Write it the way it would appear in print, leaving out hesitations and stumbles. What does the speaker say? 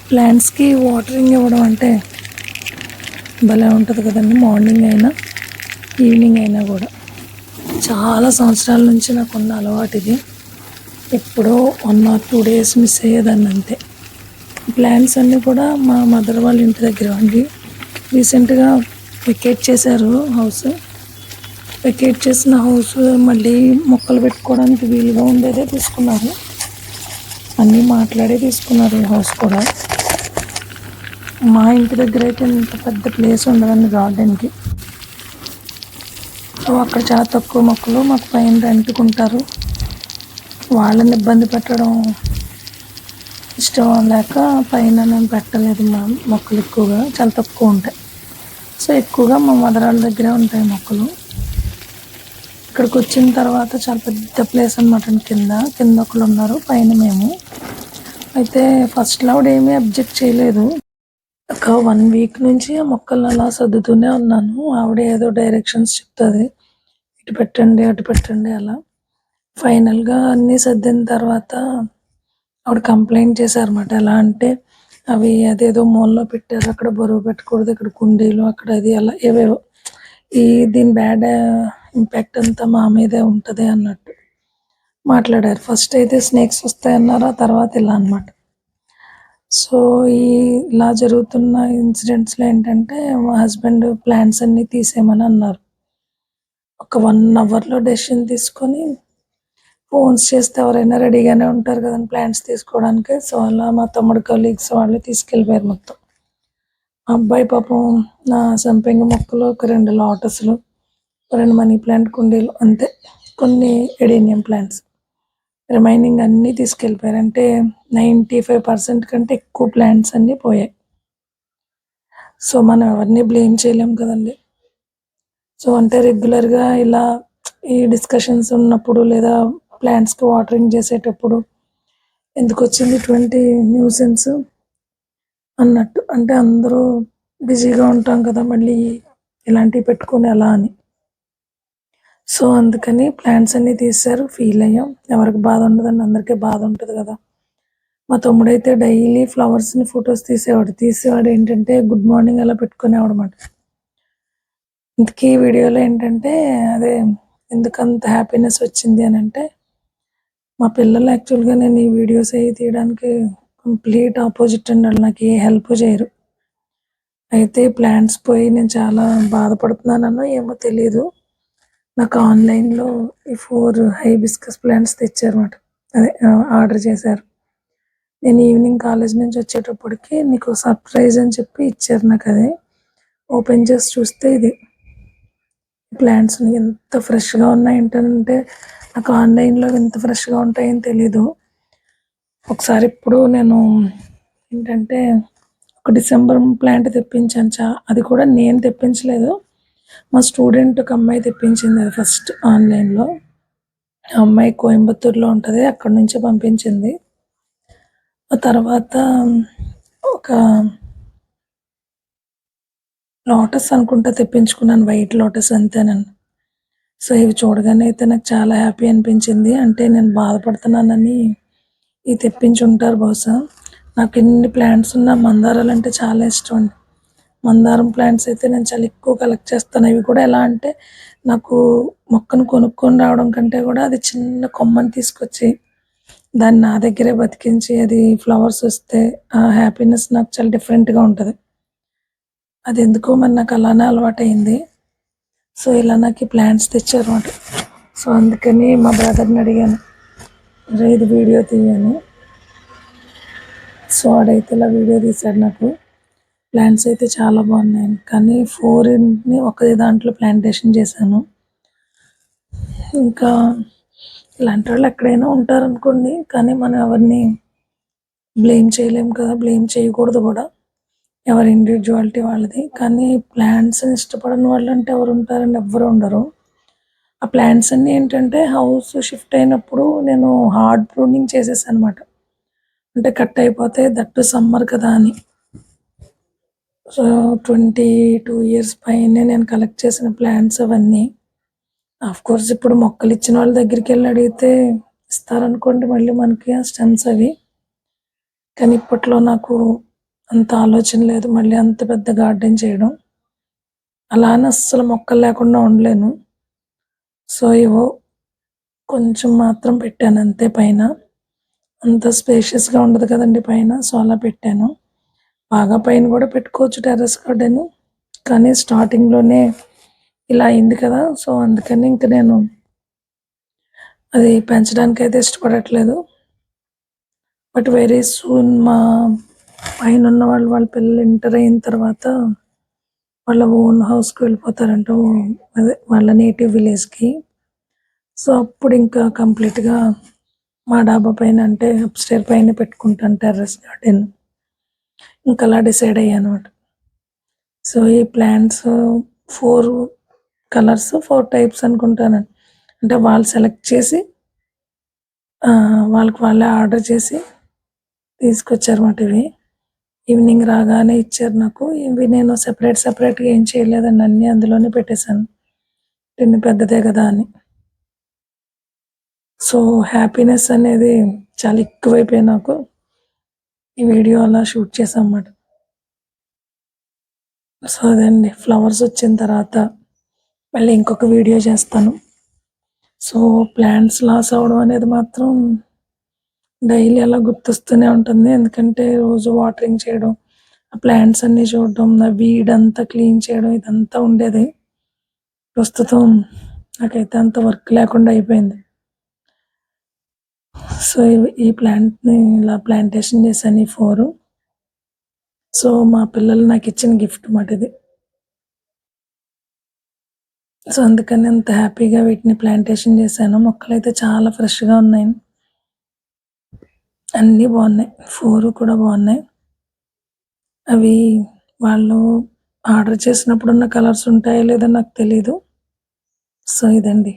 ప్లాంట్స్కి watering ఇవ్వడం అంటే భలే ఉంటుంది కదండి. మార్నింగ్ అయినా ఈవినింగ్ అయినా కూడా చాలా సంవత్సరాల నుంచి నాకున్న అలవాటు ఇది. ఎప్పుడో 1 or 2 days మిస్ అయ్యేదాన్ని అంతే. ప్లాంట్స్ అన్నీ కూడా మా మదర్ వాళ్ళ ఇంటి దగ్గర అండి. రీసెంట్గా వెకేట్ చేశారు హౌస్. వెకేట్ చేసిన హౌస్ మళ్ళీ మొక్కలు పెట్టుకోవడానికి వీలుగా ఉండేదే తీసుకున్నారు. అన్నీ మాట్లాడే తీసుకున్నారు ఈ హౌస్ కూడా. మా ఇంటి దగ్గర అయితే ఇంత పెద్ద ప్లేస్ ఉండదండి గార్డెన్కి. సో అక్కడ చాలా తక్కువ మొక్కలు మాకు పైన రెంట్కుంటారు. వాళ్ళని ఇబ్బంది పెట్టడం ఇష్టం లేక పైన నేను పెట్టలేదు. మా మొక్కలు ఎక్కువగా చాలా తక్కువ ఉంటాయి. సో ఎక్కువగా మా మదర్ వాళ్ళ దగ్గరే ఉంటాయి మొక్కలు. ఇక్కడికి వచ్చిన తర్వాత చాలా పెద్ద ప్లేస్ అనమాట. కింద ఒకళ్ళు ఉన్నారు, పైన మేము. అయితే ఫస్ట్లో ఆవిడ ఏమీ అబ్జెక్ట్ చేయలేదు. ఒక 1 week నుంచి ఆ మొక్కలు అలా సర్దుతూనే ఉన్నాను. ఆవిడ ఏదో డైరెక్షన్స్ చెప్తుంది, ఇటు పెట్టండి అటు పెట్టండి అలా. ఫైనల్గా అన్నీ సర్దిన తర్వాత ఆవిడ కంప్లైంట్ చేశారన్నమాట. ఎలా అంటే అవి అదేదో మూలలో పెట్టారు, అక్కడ బరువు పెట్టకూడదు, ఇక్కడ కుండీలు, అక్కడ అది అలా ఏవేవో. దీని బ్యాడ్ ఇంపాక్ట్ అంతా మా మీదే ఉంటుంది అన్నట్టు మాట్లాడారు. ఫస్ట్ అయితే స్నేక్స్ వస్తాయన్నారు, ఆ తర్వాత ఇలా అనమాట. సో ఇలా జరుగుతున్న ఇన్సిడెంట్స్లో ఏంటంటే మా హస్బెండ్ ప్లాన్స్ అన్నీ తీసేయమని అన్నారు. ఒక 1 hourలో డెసిషన్ తీసుకొని ఫోన్స్ చేస్తే ఎవరైనా రెడీగానే ఉంటారు కదండి ప్లాంట్స్ తీసుకోవడానికి. సో అలా మా తమ్ముడు కొలీగ్స్ వాళ్ళు తీసుకెళ్ళిపోయారు మొత్తం. మా అబ్బాయి పాపం నా సంపెంగ మొక్కలు, ఒక 2 లోటస్లు, 2 మనీ ప్లాంట్ కుండీలు అంతే, కొన్ని ఎడేనియం ప్లాంట్స్, రిమైనింగ్ అన్నీ తీసుకెళ్ళిపోయారు. అంటే 95% కంటే ఎక్కువ ప్లాంట్స్ అన్నీ పోయాయి. సో మనం ఎవరిని బ్లేమ్ చేయలేం కదండి. సో అంటే రెగ్యులర్గా ఇలా ఈ డిస్కషన్స్ ఉన్నప్పుడు లేదా ప్లాంట్స్కి వాటరింగ్ చేసేటప్పుడు ఎందుకు వచ్చింది ఇటువంటి న్యూసెన్స్ అన్నట్టు. అంటే అందరూ బిజీగా ఉంటాం కదా, మళ్ళీ ఇలాంటివి పెట్టుకుని ఎలా అని. సో అందుకని ప్లాంట్స్ అన్నీ తీశారు. ఫీల్ అయ్యాం. ఎవరికి బాధ ఉండదని అందరికీ బాధ ఉంటుంది కదా. మా తమ్ముడైతే డైలీ ఫ్లవర్స్ని ఫొటోస్ తీసేవాడు ఏంటంటే గుడ్ మార్నింగ్ అలా పెట్టుకునేవాడు అన్నమాట. ఇంతకీ వీడియోలో ఏంటంటే అదే ఎందుకంత హ్యాపీనెస్ వచ్చింది అని అంటే, మా పిల్లలు యాక్చువల్గా నేను ఈ వీడియోస్ అవి తీయడానికి కంప్లీట్ ఆపోజిట్ అండి. వాళ్ళు నాకు ఏ హెల్ప్ చేయరు. అయితే ప్లాంట్స్ పోయి నేను చాలా బాధపడుతున్నానో ఏమో తెలీదు. నాకు ఆన్లైన్లో ఈ 4 హైబిస్కస్ ప్లాంట్స్ తెచ్చారన్నమాట. అదే ఆర్డర్ చేశారు. నేను ఈవినింగ్ కాలేజ్ నుంచి వచ్చేటప్పటికి నీకు సర్ప్రైజ్ అని చెప్పి ఇచ్చారు నాకు. అదే ఓపెన్ చేసి చూస్తే ఇది ప్లాంట్స్ ఎంత ఫ్రెష్గా ఉన్నాయంటే, నాకు ఆన్లైన్లో ఎంత ఫ్రెష్గా ఉంటాయని తెలీదు. ఒకసారి ఇప్పుడు నేను ఏంటంటే ఒక డిసెంబర్ ప్లాంట్ తెప్పించాను. అది కూడా నేను తెప్పించలేదు, మా స్టూడెంట్ ఒక అమ్మాయి తెప్పించింది. అది ఫస్ట్ ఆన్లైన్లో. ఆ అమ్మాయి కోయంబత్తూర్లో ఉంటుంది, అక్కడ నుంచి పంపించింది. ఆ తర్వాత ఒక లోటస్ అనుకుంటా తెప్పించుకున్నాను, వైట్ లోటస్ అంతేనండి. సో ఇవి చూడగానే అయితే నాకు చాలా హ్యాపీ అనిపించింది. అంటే నేను బాధపడుతున్నానని ఇవి తెప్పించి ఉంటారు బహుశా. నాకు ఎన్ని ప్లాంట్స్ ఉన్నా మందారాలు అంటే చాలా ఇష్టం అండి. మందారం ప్లాంట్స్ అయితే నేను చాలా ఎక్కువ కలెక్ట్ చేస్తాను. అవి కూడా ఎలా అంటే నాకు మొక్కను కొనుక్కొని రావడం కంటే కూడా అది చిన్న కొమ్మని తీసుకొచ్చి దాన్ని నా దగ్గరే బతికించి అది ఫ్లవర్స్ వస్తే ఆ హ్యాపీనెస్ నాకు చాలా డిఫరెంట్గా ఉంటుంది. అది ఎందుకో మరి నాకు అలానే అలవాటైంది. సో ఇలా నాకు ఈ ప్లాంట్స్ తెచ్చారన్నమాట. సో అందుకని మా బ్రదర్ని అడిగాను, అరే ఇది వీడియో తీయను. సో వాడైతే ఇలా వీడియో తీశాడు నాకు. ప్లాంట్స్ అయితే చాలా బాగున్నాయి, కానీ 4ని ఒకే దాంట్లో ప్లాంటేషన్ చేశాను. ఇంకా ఇలాంటి వాళ్ళు ఎక్కడైనా ఉంటారనుకోండి, కానీ మనం ఎవరిని బ్లేమ్ చేయలేము కదా, బ్లేమ్ చేయకూడదు కూడా. ఎవరి ఇండివిజువాలిటీ వాళ్ళది. కానీ ప్లాంట్స్ని ఇష్టపడని వాళ్ళు అంటే ఎవరు ఉంటారండి? ఎవ్వరు ఉండరు. ఆ ప్లాంట్స్ అన్నీ ఏంటంటే హౌస్ షిఫ్ట్ అయినప్పుడు నేను హార్డ్ ప్రూనింగ్ చేసేసాను అనమాట. అంటే కట్ అయిపోతే, దట్టు సమ్మర్ కదా అని. సో 22 years పైనే నేను కలెక్ట్ చేసిన ప్లాంట్స్ అవన్నీ. కోర్స్ ఇప్పుడు మొక్కలు ఇచ్చిన వాళ్ళ దగ్గరికి వెళ్ళి అడిగితే ఇస్తారనుకోండి మళ్ళీ మనకి ఆ స్టెమ్స్ అవి. కానీ ఇప్పట్లో నాకు అంత ఆలోచన లేదు మళ్ళీ అంత పెద్ద గార్డెన్ చేయడం. అలా అని అస్సలు మొక్కలు లేకుండా ఉండలేను. సో, ఏవో కొంచెం మాత్రం పెట్టాను అంతే పైన. అంత స్పేషియస్‌గా ఉండదు కదండీ పైన. సో, అలా పెట్టాను. బాగా పైన కూడా పెట్టుకోవచ్చు టెర్రస్ గార్డెను. కానీ స్టార్టింగ్‌లోనే ఇలా అయింది కదా! సో, అందుకని ఇంక నేను అది పెంచడానికైతే ఇష్టపడట్లేదు. బట్ వెరీ సూన్ మా పైనున్న వాళ్ళ పిల్లలు ఇంటర్ అయిన తర్వాత వాళ్ళ ఓన్ హౌస్‌కి వెళ్ళిపోతారంట. అదే వాళ్ళ నేటివ్ విలేజ్‌కి. సో, అప్పుడింకా కంప్లీట్‌గా మా డాబా పైన అంటే అప్‌స్టైర్ పైనే పెట్టుకుంటాను టెర్రస్ గార్డెన్. ఇంకలా డిసైడ్ అయ్యానన్నమాట. సో, ఈ ప్లాంట్స్ 4 కలర్స్, 4 టైప్స్ అనుకుంటానండి. అంటే వాళ్ళు సెలెక్ట్ చేసి వాళ్ళకి వాళ్ళే ఆర్డర్ చేసి తీసుకొచ్చారన్నమాట ఇవి. ఈవినింగ్ రాగానే ఇచ్చారు నాకు. ఇవి నేను సెపరేట్‌గా ఏం చేయలేదండి. అన్నీ అందులోనే పెట్టేశాను. టిన్ పెద్దదే గదా అని. సో, హ్యాపీనెస్ అనేది చాలా ఎక్కువైపోయాయి నాకు. ఈ వీడియో అలా షూట్ చేశానన్నమాట. సో, అదండి ఫ్లవర్స్ వచ్చిన తర్వాత మళ్ళీ ఇంకొక వీడియో చేస్తాను. సో, ప్లాంట్స్ లాస్ అవ్వడం అనేది మాత్రం డైలీ అలా గుర్తొస్తూనే ఉంటుంది. ఎందుకంటే రోజు వాటరింగ్ చేయడం, ఆ ప్లాంట్స్ అన్నీ చూడడం, ఆ వీడంతా క్లీన్ చేయడం ఇదంతా ఉండేది. ప్రస్తుతం నాకైతే అంత వర్క్ లేకుండా అయిపోయింది. సో, ఈ ప్లాంట్‌ని ఇలా ప్లాంటేషన్ చేశాను ఈ 4. సో, మా పిల్లలు నాకిచ్చిన గిఫ్ట్ మాట ఇది. సో, అందుకని అంత హ్యాపీగా వీటిని ప్లాంటేషన్ చేశాను. మొక్కలైతే చాలా ఫ్రెష్‌గా ఉన్నాయి. అన్నీ బాగున్నాయి. 4 కూడా బాగున్నాయి. అవి వాళ్ళు ఆర్డర్ చేసినప్పుడున్న కలర్స్ ఉంటాయో లేదో నాకు తెలీదు. సో, ఇదండి.